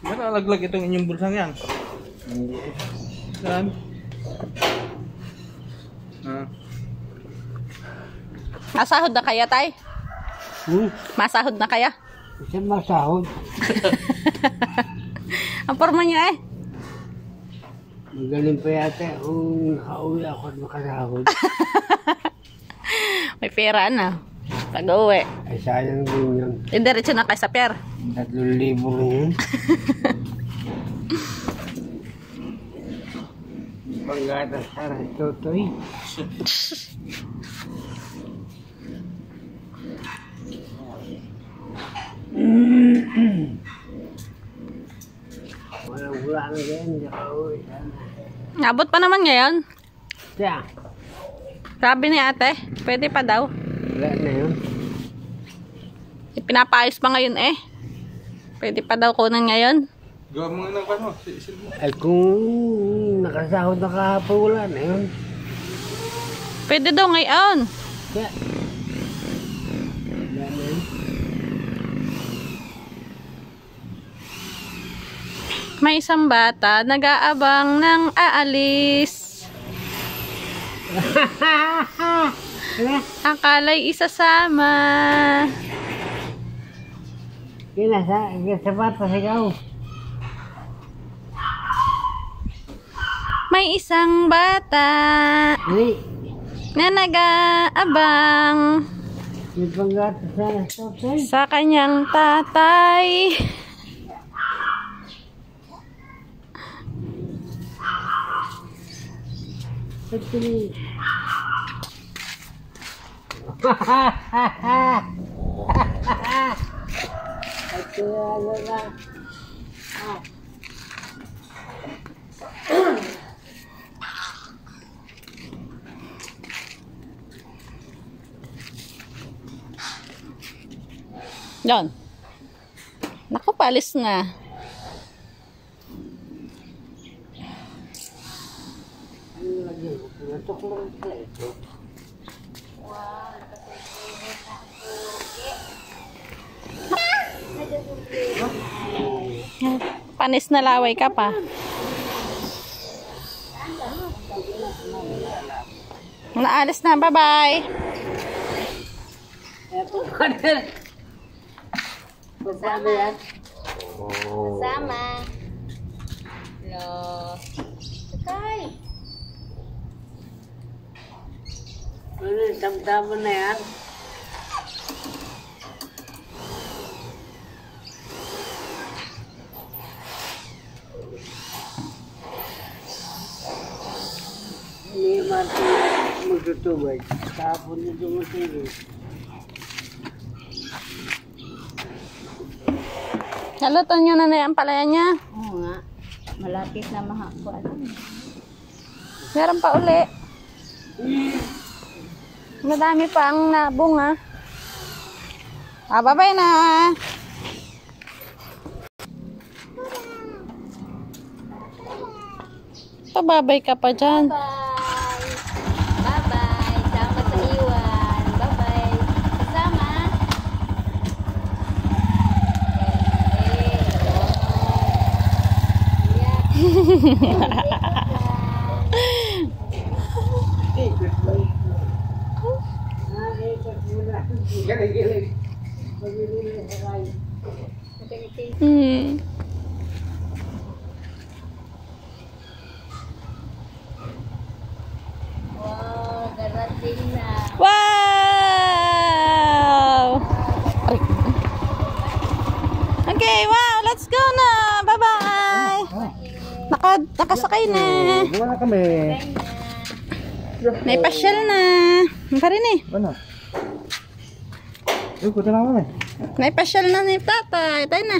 Ba't nalaglag itong inyong bulsang yan? Saan? Masahod na kaya, tay? Masahod na kaya? Saan masahod? Ang forma niya eh. Magaling pa yata kung nakauwi ako at makasahod. May pera na. Pag-uwi. Ay sayang din yun. Diretso na kay sa pier. 3,000 rin yun. Paggatas para Totoy. Walang wala na ganyan, hindi ka uwi. Abot pa naman ngayon. Siya, Sabi ni ate, pwede pa daw. wala na yun. Pinapaayos pa ngayon eh. Pwede pa daw kunan ngayon. Gawa mo nga ng kano. Ay kung nakasahod na kahapon, wala na yun. Pwede daw ngayon. Siya, wala na yun. May isang bata nag-aabang ng aalis. Akala'y isasama. Sa bata sigaw. May isang bata Hindi, na nag-aabang yung panggatas na Totoy. sa kanyang tatay. Totoy. Yan. Naku, palis na. Panis na laway ka pa. Naalis na, bye-bye. Kasama yan? Sama. Hello. Sakay. Ano, tamtama na yan? Hindi Martin magtutubay. Tapon na dumatulog. Naluto nyo na ang palaya niya. Oo nga. Malapit na mahakuan. Meron pa uli. Madami pa ang nabunga. Bye-bye na. Pababay ka pa dyan. Bye-bye. Sama sa iwan. Bye-bye. Kasama. Galing-galing. Pag-ilig na sakay. Hmm. Wow, darating na. Wow! Okay, wow, let's go na. Bye-bye. Nakasakay na. Gawa na kami. May pasyal na. Ang pa rin eh. Ano? Uy, kuta na kami. May pasyal na ni tatay. Tayo na.